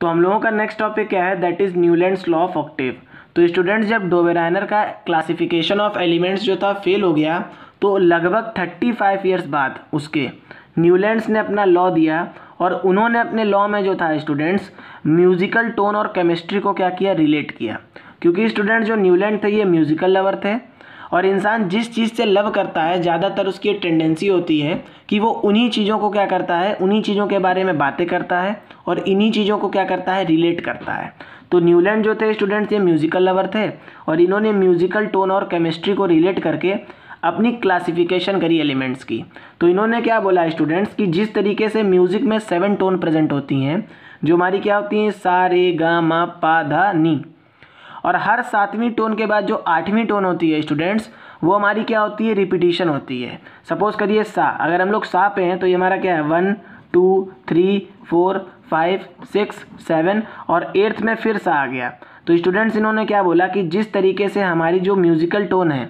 तो हम लोगों का नेक्स्ट टॉपिक क्या है, that is Newlands law of octave. तो स्टूडेंट्स, जब डोबेराइनर का क्लासिफिकेशन ऑफ एलिमेंट्स जो था फेल हो गया, तो लगभग 35 ईयर्स बाद उसके न्यूलैंड्स ने अपना लॉ दिया और उन्होंने अपने लॉ में जो था स्टूडेंट्स म्यूजिकल टोन और केमिस्ट्री को क्या किया, रिलेट किया। क्योंकि स्टूडेंट्स जो न्यूलैंड थे ये म्यूजिकल लवर थे और इंसान जिस चीज़ से लव करता है ज़्यादातर उसकी टेंडेंसी होती है कि वो उन्हीं चीज़ों को क्या करता है, उन्हीं चीज़ों के बारे में बातें करता है और इन्हीं चीज़ों को क्या करता है, रिलेट करता है। तो न्यूलैंड जो थे स्टूडेंट्स ये म्यूजिकल लवर थे और इन्होंने म्यूजिकल टोन और केमिस्ट्री को रिलेट करके अपनी क्लासिफिकेशन करी एलिमेंट्स की। तो इन्होंने क्या बोला स्टूडेंट्स कि जिस तरीके से म्यूज़िक में 7 टोन प्रेजेंट होती हैं, जो हमारी क्या होती हैं, सा रे गा मा पा धा नी, और हर 7वीं टोन के बाद जो 8वीं टोन होती है स्टूडेंट्स, वो हमारी क्या होती है, रिपीटिशन होती है। सपोज करिए सा, अगर हम लोग सा पे हैं तो ये हमारा क्या है, 1 2 3 4 5 6 7 और 8th में फिर सा आ गया। तो स्टूडेंट्स इन्होंने क्या बोला कि जिस तरीके से हमारी जो म्यूजिकल टोन है,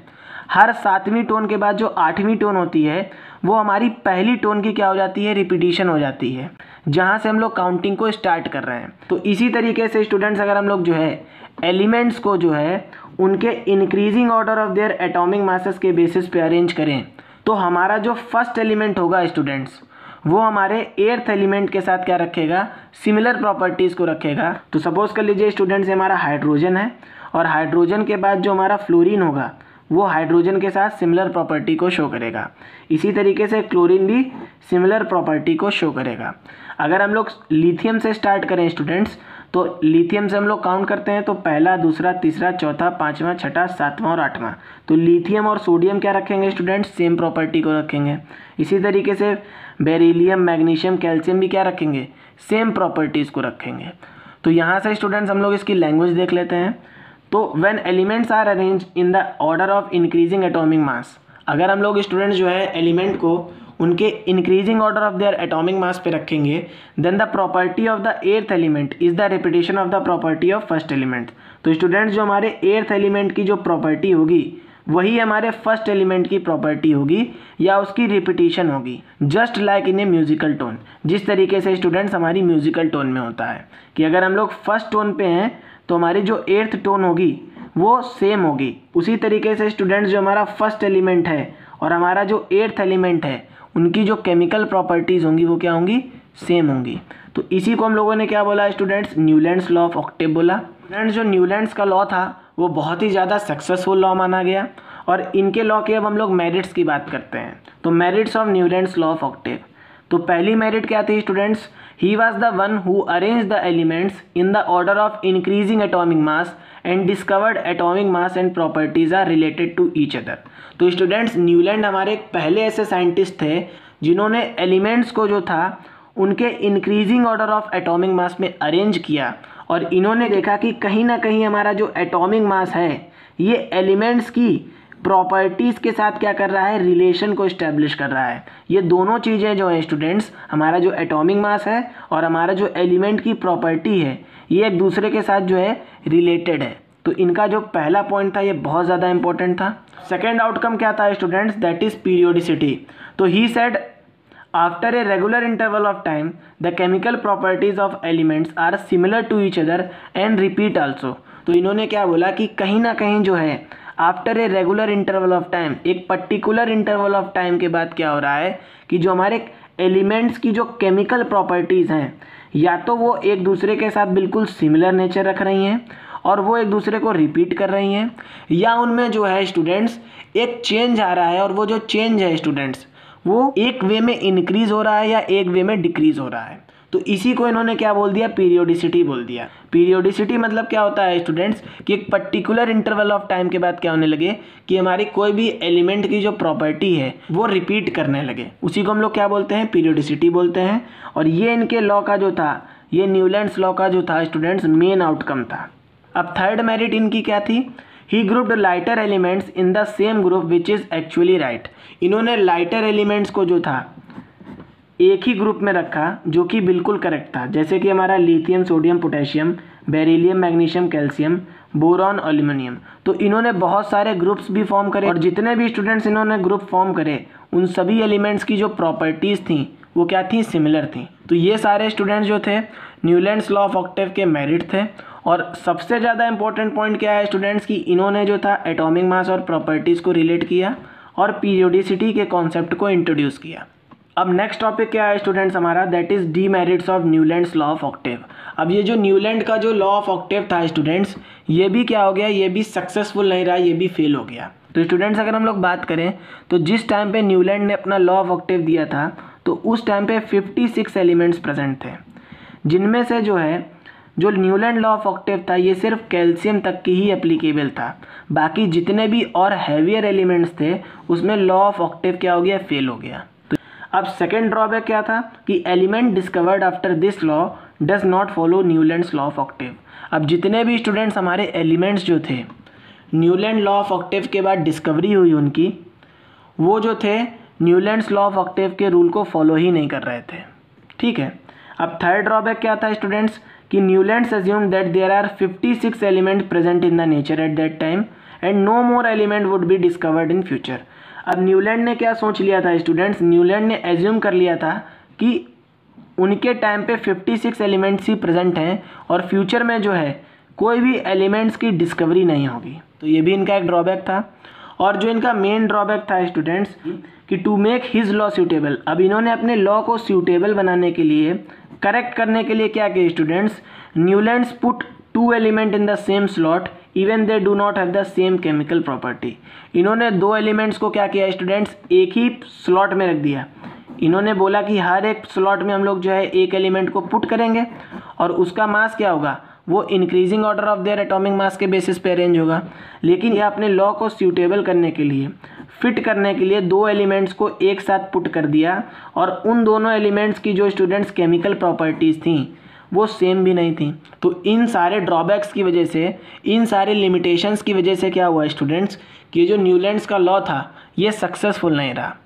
हर 7वीं टोन के बाद जो 8वीं टोन होती है वो हमारी पहली टोन की क्या हो जाती है, रिपीटिशन हो जाती है, जहाँ से हम लोग काउंटिंग को स्टार्ट कर रहे हैं। तो इसी तरीके से स्टूडेंट्स अगर हम लोग जो है एलिमेंट्स को जो है उनके increasing order of their atomic masses के बेसिस पे अरेंज करें, तो हमारा जो फर्स्ट एलिमेंट होगा स्टूडेंट्स वो हमारे 8th एलिमेंट के साथ क्या रखेगा, सिमिलर प्रॉपर्टीज़ को रखेगा। तो सपोज कर लीजिए स्टूडेंट्स हमारा हाइड्रोजन है और हाइड्रोजन के बाद जो हमारा फ्लोरीन होगा वो हाइड्रोजन के साथ सिमिलर प्रॉपर्टी को शो करेगा। इसी तरीके से क्लोरीन भी सिमिलर प्रॉपर्टी को शो करेगा। अगर हम लोग लिथियम से स्टार्ट करें स्टूडेंट्स, तो लिथियम से हम लोग काउंट करते हैं तो पहला, दूसरा, तीसरा, चौथा, 5वां, 6ठा, 7वां और 8वां। तो लिथियम और सोडियम क्या रखेंगे स्टूडेंट्स, सेम प्रॉपर्टी को रखेंगे। इसी तरीके से बेरिलियम, मैग्नीशियम, कैल्शियम भी क्या रखेंगे, सेम प्रॉपर्टीज़ को रखेंगे। तो यहाँ से स्टूडेंट्स हम लोग इसकी लैंग्वेज देख लेते हैं। तो when elements are arrange in the order of increasing atomic mass, अगर हम लोग स्टूडेंट्स जो है एलिमेंट को उनके increasing order of their atomic mass पे रखेंगे, then the property of the 8th element is the repetition of the property of first element. तो स्टूडेंट्स जो हमारे 8th एलिमेंट की जो प्रॉपर्टी होगी वही हमारे फर्स्ट एलिमेंट की प्रॉपर्टी होगी या उसकी रिपीटिशन होगी, just like in A musical tone. जिस तरीके से स्टूडेंट्स हमारी म्यूजिकल टोन में होता है कि अगर हम लोग फर्स्ट टोन पे हैं तो हमारी जो 8th टोन होगी वो सेम होगी। उसी तरीके से स्टूडेंट्स जो हमारा फर्स्ट एलिमेंट है और हमारा जो 8th एलिमेंट है उनकी जो केमिकल प्रॉपर्टीज़ होंगी वो क्या होंगी, सेम होंगी। तो इसी को हम लोगों ने क्या बोला students, Newlands law of Octave बोला। स्टूडेंट्स जो न्यूलैंड्स का लॉ था वो बहुत ही ज़्यादा सक्सेसफुल लॉ माना गया और इनके लॉ के अब हम लोग मेरिट्स की बात करते हैं। तो merits of Newlands law of octave. तो पहली मेरिट क्या थी students, he was the one who arrange the elements in the order of increasing atomic mass and discovered atomic mass and properties are related to each other. तो students Newland हमारे पहले ऐसे scientist थे जिन्होंने elements को जो था उनके increasing order of atomic mass में अरेंज किया और इन्होंने देखा कि कहीं ना कहीं हमारा जो एटॉमिक मास है ये एलिमेंट्स की प्रॉपर्टीज़ के साथ क्या कर रहा है, रिलेशन को इस्टेब्लिश कर रहा है। ये दोनों चीज़ें जो हैं स्टूडेंट्स, हमारा जो एटॉमिक मास है और हमारा जो एलिमेंट की प्रॉपर्टी है ये एक दूसरे के साथ जो है रिलेटेड है। तो इनका जो पहला पॉइंट था ये बहुत ज़्यादा इंपॉर्टेंट था। सेकेंड आउटकम क्या था स्टूडेंट्स, दैट इज़ पीरियोडिसिटी। तो he said after a regular interval of time the chemical properties of elements are similar to each other and repeat also. तो इन्होंने क्या बोला कि कहीं ना कहीं जो है after a regular interval of time, एक पर्टिकुलर इंटरवल ऑफ टाइम के बाद क्या हो रहा है कि जो हमारे एलिमेंट्स की जो केमिकल प्रॉपर्टीज़ हैं या तो वो एक दूसरे के साथ बिल्कुल सिमिलर नेचर रख रही हैं और वो एक दूसरे को रिपीट कर रही हैं, या उनमें जो है स्टूडेंट्स एक चेंज आ रहा है और वो जो चेंज है स्टूडेंट्स वो एक वे में इंक्रीज़ हो रहा है या एक वे में डिक्रीज़ हो रहा है। तो इसी को इन्होंने क्या बोल दिया, पीरियोडिसिटी बोल दिया। पीरियोडिसिटी मतलब क्या होता है स्टूडेंट्स कि एक पर्टिकुलर इंटरवल ऑफ टाइम के बाद क्या होने लगे कि हमारी कोई भी एलिमेंट की जो प्रॉपर्टी है वो रिपीट करने लगे, उसी को हम लोग क्या बोलते हैं, पीरियोडिसिटी बोलते हैं। और ये इनके लॉ का जो था, ये न्यूलैंड्स लॉ का जो था स्टूडेंट्स मेन आउटकम था। अब थर्ड मेरिट इनकी क्या थी, he grouped lighter elements in the same group which is actually right. इन्होंने लाइटर एलिमेंट्स को जो था एक ही ग्रुप में रखा जो कि बिल्कुल करेक्ट था, जैसे कि हमारा lithium, sodium, potassium, beryllium, magnesium, calcium, boron, aluminium. तो इन्होंने बहुत सारे ग्रुप्स भी फॉर्म करे और जितने भी स्टूडेंट्स इन्होंने ग्रुप फॉर्म करे उन सभी एलिमेंट्स की जो प्रॉपर्टीज़ थी वो क्या थी, सिमिलर थी। तो ये सारे स्टूडेंट्स जो थे न्यूलैंड्स लॉ ऑफ ऑक्टेव के मेरिट थे। और सबसे ज़्यादा इंपॉर्टेंट पॉइंट क्या है स्टूडेंट्स कि इन्होंने जो था एटॉमिक मास और प्रॉपर्टीज़ को रिलेट किया और पीरियोडिसिटी के कॉन्सेप्ट को इंट्रोड्यूस किया। अब नेक्स्ट टॉपिक क्या है स्टूडेंट्स हमारा, that is demerits of Newlands law of Octave. अब ये जो न्यूलैंड का जो लॉ ऑफ ऑक्टेव था स्टूडेंट्स, ये भी क्या हो गया, ये भी सक्सेसफुल नहीं रहा, ये भी फेल हो गया। तो स्टूडेंट्स अगर हम लोग बात करें तो जिस टाइम पे न्यूलैंड ने अपना लॉ ऑफ ऑक्टेव दिया था तो उस टाइम पे 56 एलिमेंट्स प्रेजेंट थे, जिनमें से जो न्यूलैंड लॉ ऑफ ऑक्टेव था ये सिर्फ कैल्शियम तक की ही एप्लीकेबल था। बाकी जितने भी और हैवियर एलिमेंट्स थे उसमें लॉ ऑफ ऑक्टेव क्या हो गया, फेल हो गया। तो अब सेकेंड ड्रॉबैक क्या था कि element discovered after this law does not follow Newlands law of Octave. अब जितने भी स्टूडेंट्स हमारे एलिमेंट्स जो थे न्यूलैंड लॉ ऑफ ऑक्टेव के बाद डिस्कवरी हुई उनकी, वो जो थे न्यूलैंड्स लॉ ऑफ ऑक्टेव के रूल को फॉलो ही नहीं कर रहे थे। ठीक है। अब थर्ड ड्रॉबैक क्या था स्टूडेंट्स कि Newlands assume that there are 56 element present in the nature at that time and no more element would be discovered in future. अब न्यूलैंड ने क्या सोच लिया था स्टूडेंट्स, न्यूलैंड ने एज्यूम कर लिया था कि उनके टाइम पे 56 एलिमेंट्स ही प्रेजेंट हैं और फ्यूचर में जो है कोई भी एलिमेंट्स की डिस्कवरी नहीं होगी। तो ये भी इनका एक ड्रॉबैक था। और जो इनका मेन ड्रॉबैक था स्टूडेंट्स कि to make his law suitable, अब इन्होंने अपने लॉ को सूटेबल बनाने के लिए, करेक्ट करने के लिए क्या किया students, Newlands put 2 element in the same slot even they do not have the same chemical property. इन्होंने 2 एलिमेंट्स को क्या किया स्टूडेंट्स, एक ही स्लॉट में रख दिया। इन्होंने बोला कि हर एक स्लॉट में हम लोग जो है एक एलिमेंट को पुट करेंगे और उसका मास क्या होगा, वो increasing order of their atomic मास के बेसिस पे अरेंज होगा। लेकिन ये अपने लॉ को सूटेबल करने के लिए, फिट करने के लिए 2 एलिमेंट्स को एक साथ पुट कर दिया और उन दोनों एलिमेंट्स की जो स्टूडेंट्स केमिकल प्रॉपर्टीज़ थी वो सेम भी नहीं थी। तो इन सारे ड्रॉबैक्स की वजह से, इन सारे लिमिटेशंस की वजह से क्या हुआ स्टूडेंट्स कि जो न्यूलैंड्स का लॉ था ये सक्सेसफुल नहीं रहा।